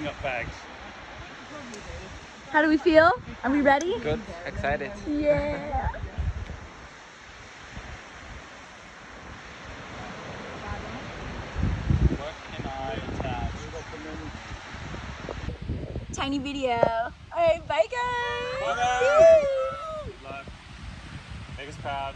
loading up bags. How do we feel? Are we ready? Good, excited. Yeah. What can I attach? Tiny video. Alright, bye guys. Bye guys. Good luck. Make us proud.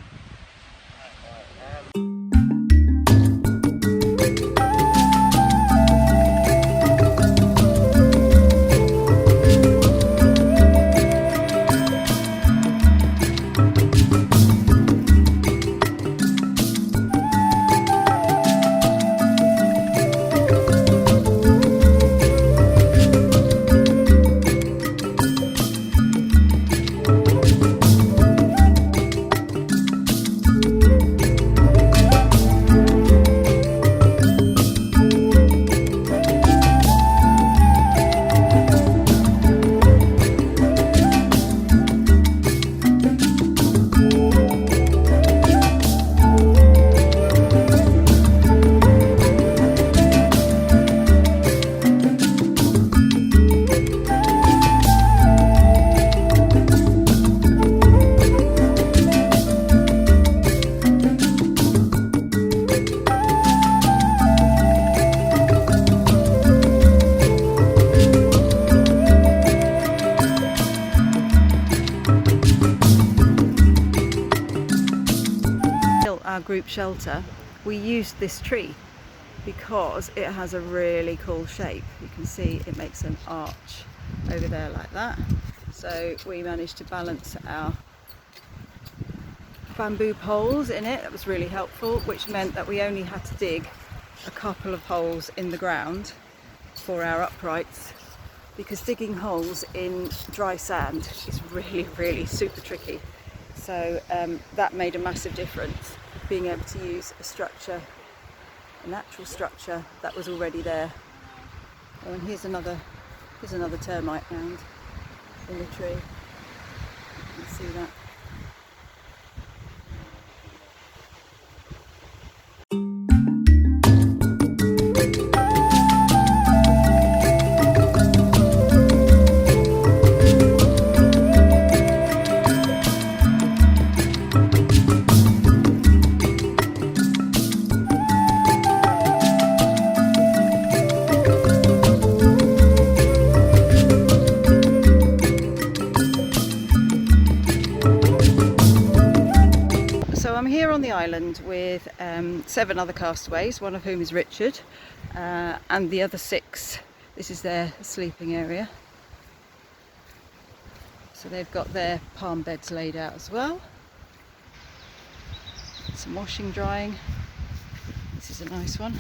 Our group shelter, we used this tree because it has a really cool shape. You can see it makes an arch over there like that. So we managed to balance our bamboo poles in it. That was really helpful, which meant that we only had to dig a couple of holes in the ground for our uprights, because digging holes in dry sand is really super tricky. So that made a massive difference, being able to use a structure, a natural structure that was already there. Oh, and here's another termite mound in the tree. You can see that. On the island with 7 other castaways, one of whom is Richard, and the other 6, this is their sleeping area. So they've got their palm beds laid out as well. Some washing, drying. This is a nice one.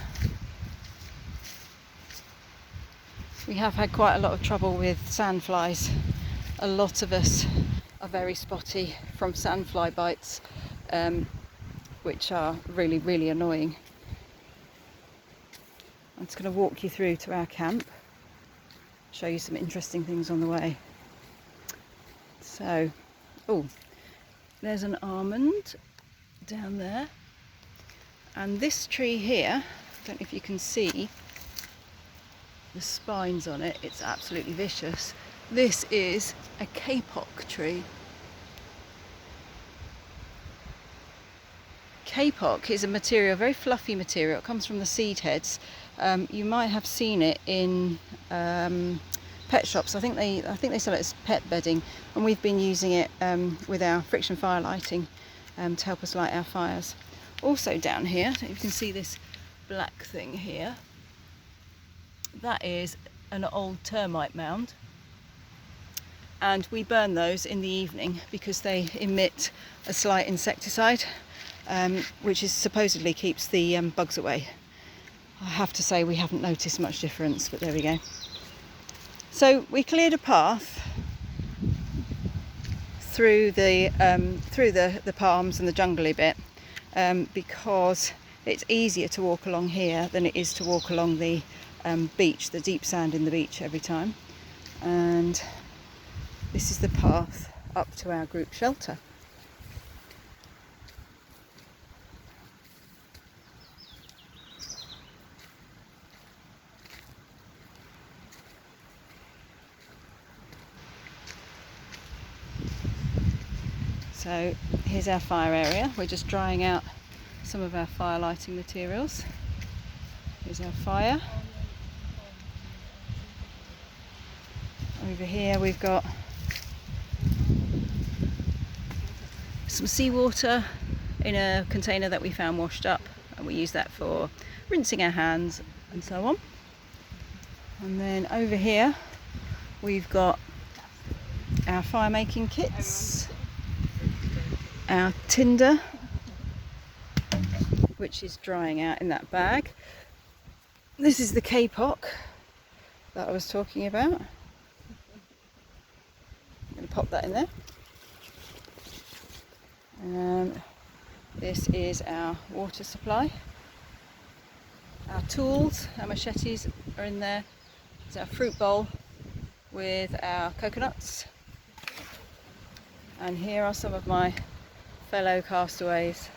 We have had quite a lot of trouble with sandflies. A lot of us are very spotty from sandfly bites, which are really annoying. I'm just going to walk you through to our camp, show you some interesting things on the way. So, oh, there's an almond down there, and this tree here, I don't know if you can see the spines on it, it's absolutely vicious. This is a kapok tree. Kapok is a material, a very fluffy material. It comes from the seed heads. You might have seen it in pet shops. I think they sell it as pet bedding, and we've been using it with our friction fire lighting to help us light our fires. Also down here, so you can see this black thing here. That is an old termite mound, and we burn those in the evening because they emit a slight insecticide, which is supposedly keeps the bugs away. I have to say we haven't noticed much difference, but there we go. So we cleared a path through the palms and the jungly bit, because it's easier to walk along here than it is to walk along the beach, the deep sand in the beach every time. And this is the path up to our group shelter. So here's our fire area. We're just drying out some of our fire lighting materials. Here's our fire. Over here we've got some seawater in a container that we found washed up, and we use that for rinsing our hands and so on. And then over here we've got our fire making kits, our tinder, which is drying out in that bag. This is the K-Pok that I was talking about. I'm going to pop that in there. This is our water supply. Our tools, our machetes are in there. It's our fruit bowl with our coconuts. And here are some of my fellow castaways,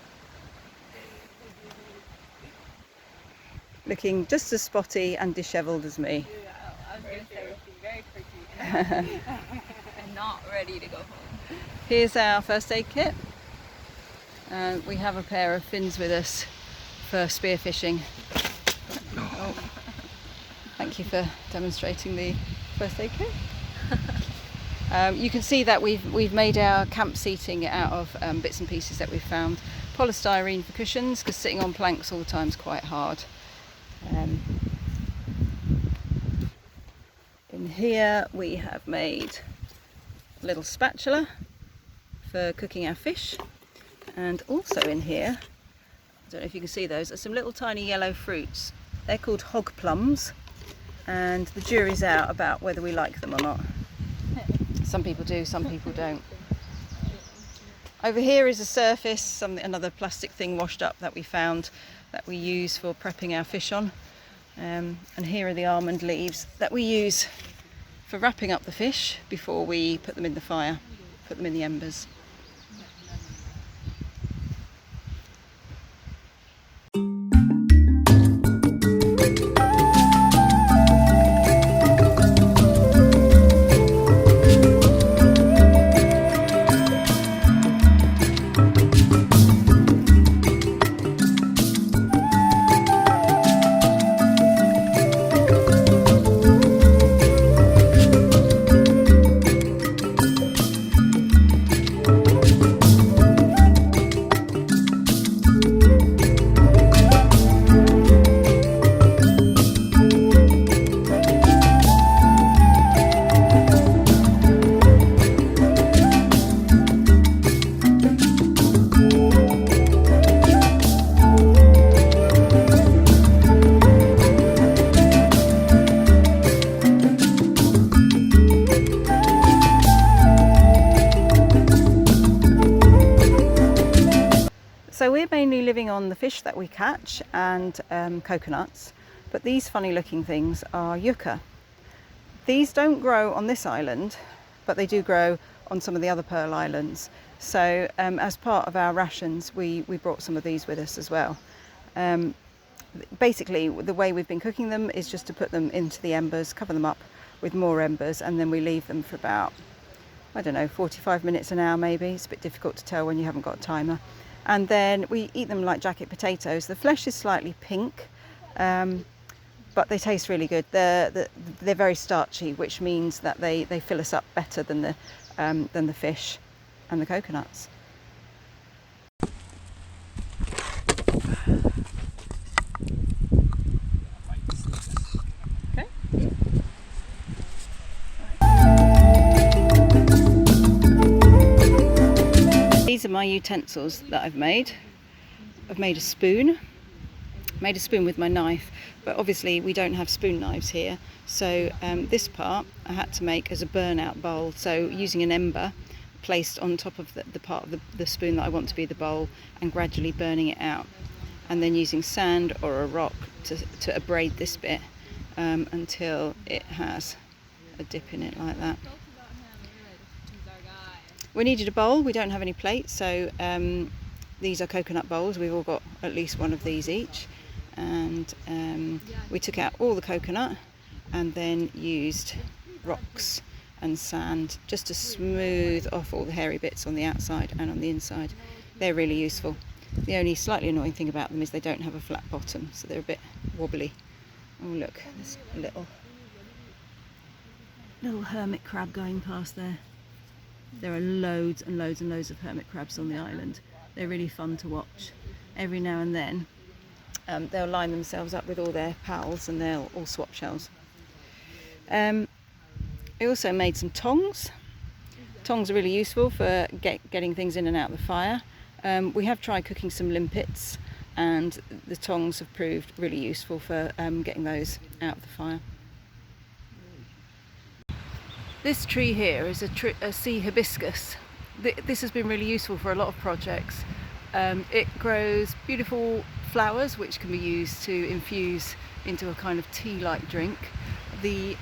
looking just as spotty and dishevelled as me. I was going to say looking very pretty and not ready to go home. Here's our first aid kit. We have a pair of fins with us for spearfishing. Oh, thank you for demonstrating the first aid kit. You can see that we've made our camp seating out of bits and pieces that we've found. Polystyrene for cushions, because sitting on planks all the time is quite hard. In here we have made a little spatula for cooking our fish, and also in here, I don't know if you can see those, are some little tiny yellow fruits. They're called hog plums, and the jury's out about whether we like them or not. Some people do, some people don't. Over here is a surface, another plastic thing washed up that we found that we use for prepping our fish on. And here are the almond leaves that we use for wrapping up the fish before we put them in the fire, put them in the embers. So we're mainly living on the fish that we catch and coconuts, but these funny looking things are yucca. These don't grow on this island, but they do grow on some of the other Pearl Islands. So as part of our rations, we brought some of these with us as well. Basically, the way we've been cooking them is just to put them into the embers, cover them up with more embers, and then we leave them for about, I don't know, 45 minutes, an hour maybe. It's a bit difficult to tell when you haven't got a timer. And then we eat them like jacket potatoes. The flesh is slightly pink, but they taste really good. They're very starchy, which means that they fill us up better than the fish and the coconuts. Okay. These are my utensils that I've made. I've made a spoon. Made a spoon with my knife, but obviously we don't have spoon knives here, so this part I had to make as a burnout bowl, so using an ember placed on top of the part of the spoon that I want to be the bowl, and gradually burning it out, and then using sand or a rock to abrade this bit until it has a dip in it like that. We needed a bowl. We don't have any plates, so these are coconut bowls. We've all got at least one of these each. And we took out all the coconut and then used rocks and sand just to smooth off all the hairy bits on the outside and on the inside. They're really useful. The only slightly annoying thing about them is they don't have a flat bottom, so they're a bit wobbly. Oh look, there's a little hermit crab going past there. There are loads and loads and loads of hermit crabs on the island. They're really fun to watch. Every now and then they'll line themselves up with all their pals and they'll all swap shells. I also made some tongs. Tongs are really useful for getting things in and out of the fire. We have tried cooking some limpets, and the tongs have proved really useful for getting those out of the fire. This tree here is a sea hibiscus. This has been really useful for a lot of projects. It grows beautiful flowers which can be used to infuse into a kind of tea-like drink. The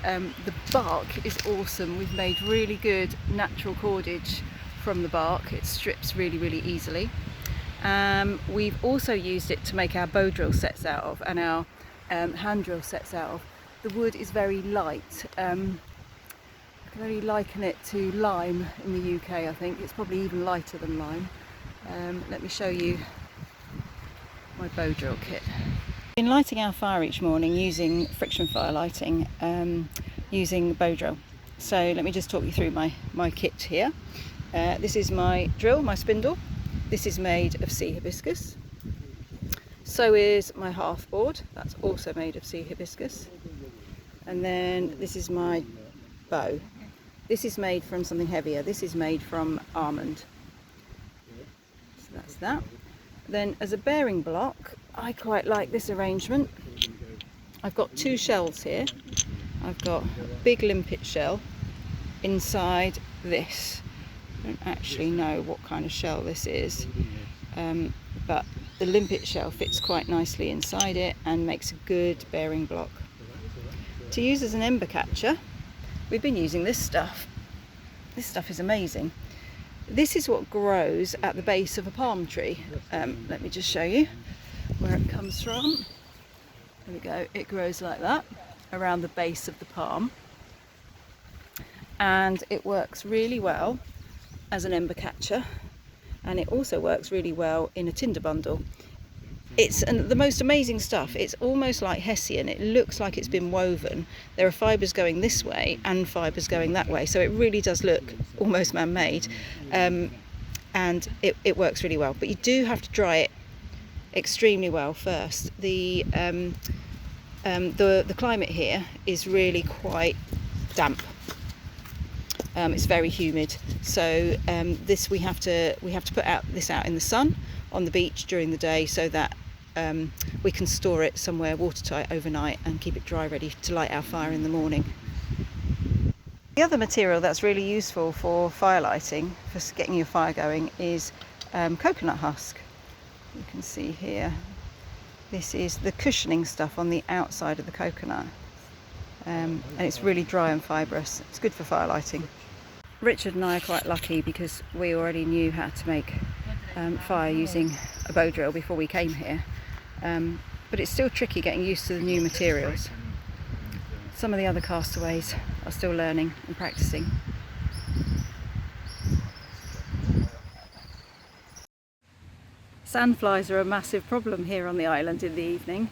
bark is awesome. We've made really good natural cordage from the bark. It strips really, really easily. We've also used it to make our bow drill sets out of and our hand drill sets out of. The wood is very light. I can only liken it to lime in the UK, I think. It's probably even lighter than lime. Let me show you my bow drill kit. We've been lighting our fire each morning using friction fire lighting, using bow drill. So let me just talk you through my kit here. This is my drill, my spindle. This is made of sea hibiscus. So is my hearth board. That's also made of sea hibiscus. And then this is my bow. This is made from something heavier. This is made from almond. So that's that. Then as a bearing block, I quite like this arrangement. I've got two shells here. I've got a big limpet shell inside this. I don't actually know what kind of shell this is, but the limpet shell fits quite nicely inside it and makes a good bearing block. To use as an ember catcher, we've been using this stuff. This stuff is amazing. This is what grows at the base of a palm tree. Let me just show you where it comes from. There we go. It grows like that around the base of the palm, and it works really well as an ember catcher, and it also works really well in a tinder bundle. It's the most amazing stuff. It's almost like hessian. It looks like it's been woven. There are fibres going this way and fibres going that way, so it really does look almost man-made, and it works really well. But you do have to dry it extremely well first. The climate here is really quite damp. It's very humid, so we have to put this out in the sun on the beach during the day so that we can store it somewhere watertight overnight and keep it dry, ready to light our fire in the morning. The other material that's really useful for fire lighting, for getting your fire going, is coconut husk. You can see here, this is the cushioning stuff on the outside of the coconut, and it's really dry and fibrous. It's good for fire lighting. Richard and I are quite lucky because we already knew how to make fire using a bow drill before we came here, but it's still tricky getting used to the new materials. Some of the other castaways are still learning and practicing. Sandflies are a massive problem here on the island in the evening,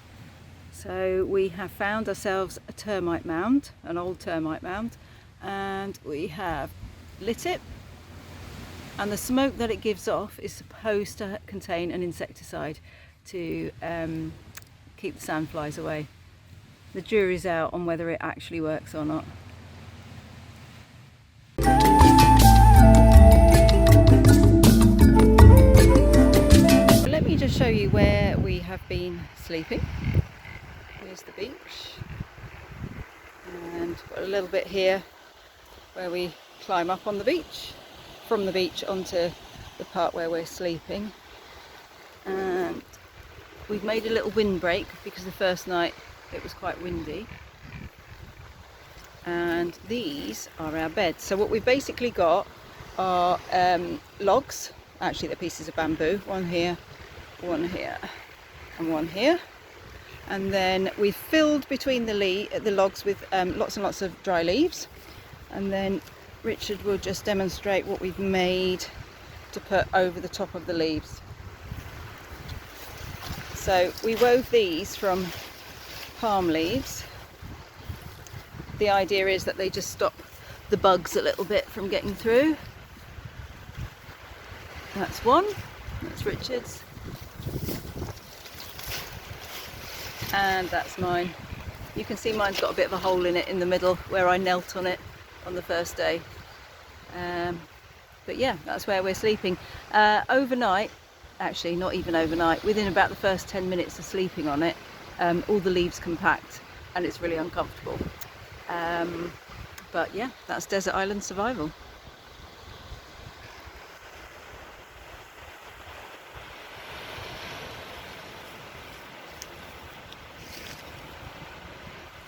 so we have found ourselves a termite mound, an old termite mound, and we have lit it, and the smoke that it gives off is supposed to contain an insecticide to keep the sandflies away. The jury's out on whether it actually works or not. Let me just show you where we have been sleeping. Here's the beach, and got a little bit here where we climb up on the beach, from the beach onto the part where we're sleeping, and we've made a little windbreak because the first night it was quite windy, and these are our beds. So what we've basically got are logs, actually they're pieces of bamboo, one here and one here, and then we've filled between the logs with lots and lots of dry leaves, and then Richard will just demonstrate what we've made to put over the top of the leaves. So we wove these from palm leaves. The idea is that they just stop the bugs a little bit from getting through. That's one, that's Richard's, and that's mine. You can see mine's got a bit of a hole in it in the middle where I knelt on it on the first day. But yeah, that's where we're sleeping. Overnight, actually not even overnight, within about the first 10 minutes of sleeping on it, all the leaves compact and it's really uncomfortable. But yeah, that's desert island survival.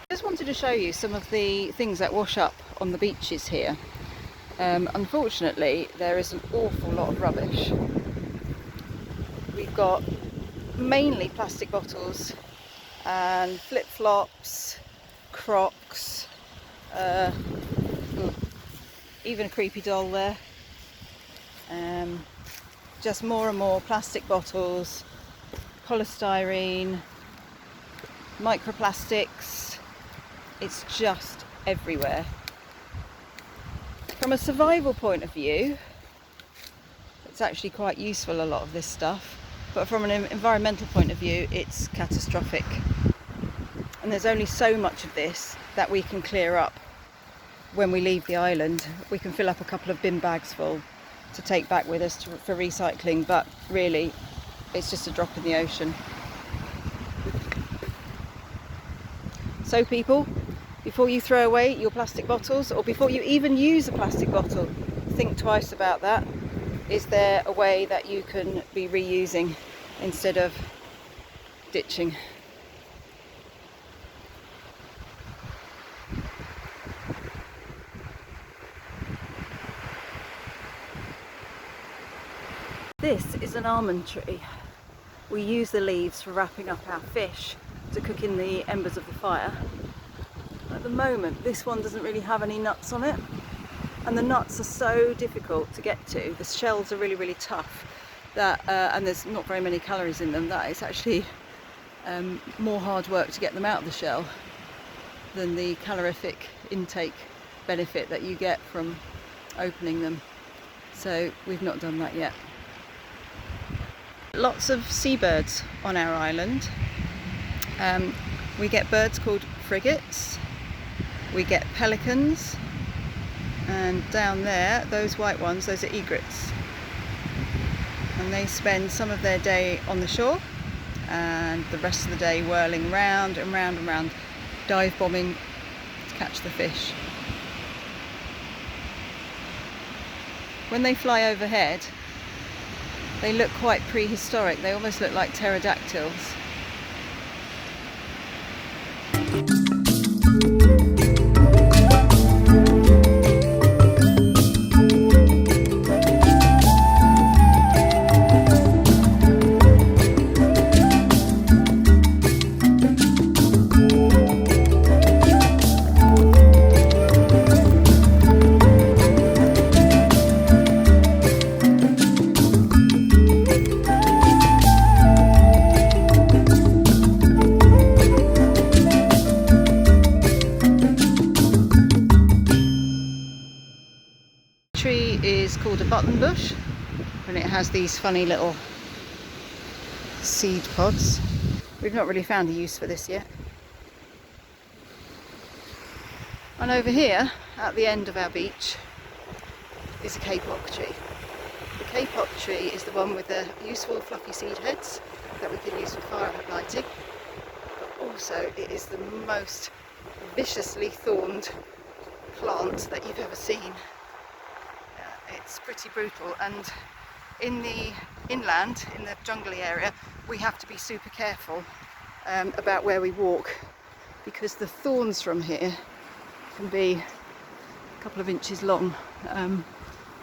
I just wanted to show you some of the things that wash up on the beaches here. Unfortunately, there is an awful lot of rubbish. We've got mainly plastic bottles and flip-flops, Crocs, even a creepy doll there. Just more and more plastic bottles, polystyrene, microplastics. It's just everywhere. From a survival point of view, it's actually quite useful, a lot of this stuff, but from an environmental point of view, it's catastrophic. And there's only so much of this that we can clear up when we leave the island. We can fill up a couple of bin bags full to take back with us for recycling, but really it's just a drop in the ocean. So people, before you throw away your plastic bottles, or before you even use a plastic bottle, think twice about that. Is there a way that you can be reusing instead of ditching? This is an almond tree. We use the leaves for wrapping up our fish to cook in the embers of the fire. At the moment, this one doesn't really have any nuts on it, and the nuts are so difficult to get to. The shells are really tough, that and there's not very many calories in them, that it's actually more hard work to get them out of the shell than the calorific intake benefit that you get from opening them. So we've not done that yet. Lots of seabirds on our island. We get birds called frigates, we get pelicans, and down there, those white ones, those are egrets. And they spend some of their day on the shore and the rest of the day whirling round and round and round, dive bombing to catch the fish. When they fly overhead, they look quite prehistoric. They almost look like pterodactyls. Is called a button bush, and it has these funny little seed pods. We've not really found a use for this yet. And over here at the end of our beach is a kapok tree. The kapok tree is the one with the useful fluffy seed heads that we can use for fire lighting, but also it is the most viciously thorned plant that you've ever seen. It's pretty brutal, and in the inland, in the jungly area, we have to be super careful about where we walk, because the thorns from here can be a couple of inches long, and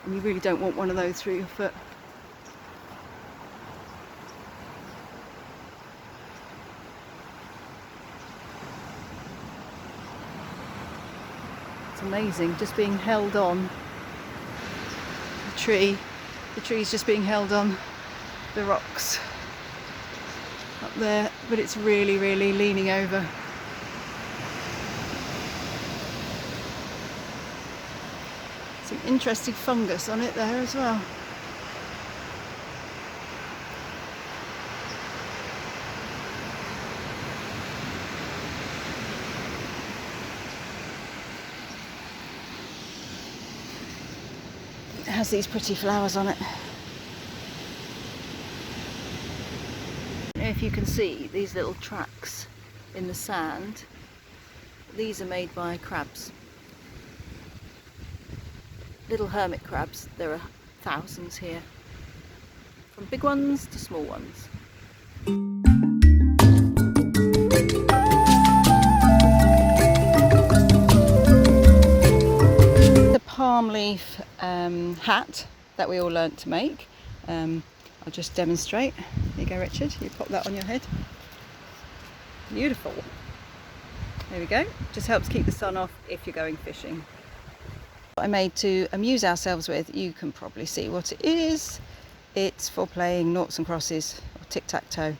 you really don't want one of those through your foot. amazing, just being held on. The tree's just being held on the rocks up there, but it's really, really leaning over. Some interesting fungus on it there as well. It has these pretty flowers on it. If you can see these little tracks in the sand, these are made by crabs. Little hermit crabs. There are thousands here, from big ones to small ones. The palm leaf hat that we all learnt to make. I'll just demonstrate. There you go, Richard, you pop that on your head. Beautiful. There we go. Just helps keep the sun off if you're going fishing. What I made to amuse ourselves with, you can probably see what it is. It's for playing noughts and crosses, or tic-tac-toe.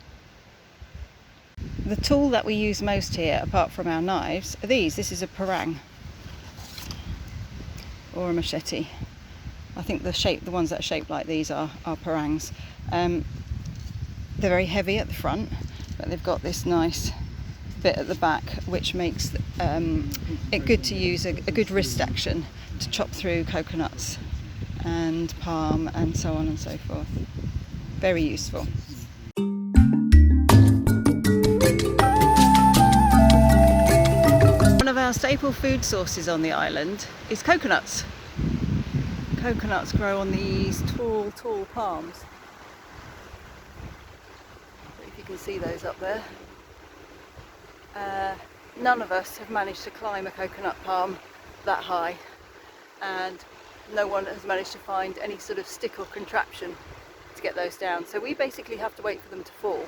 The tool that we use most here, apart from our knives, are these. This is a parang, or a machete. I think the ones that are shaped like these are parangs. They're very heavy at the front, but they've got this nice bit at the back, which makes it good to use, a good wrist action to chop through coconuts and palm and so on and so forth. Very useful. One of our staple food sources on the island is coconuts. Coconuts grow on these tall palms. If you can see those up there. None of us have managed to climb a coconut palm that high, and no one has managed to find any sort of stick or contraption to get those down. So we basically have to wait for them to fall.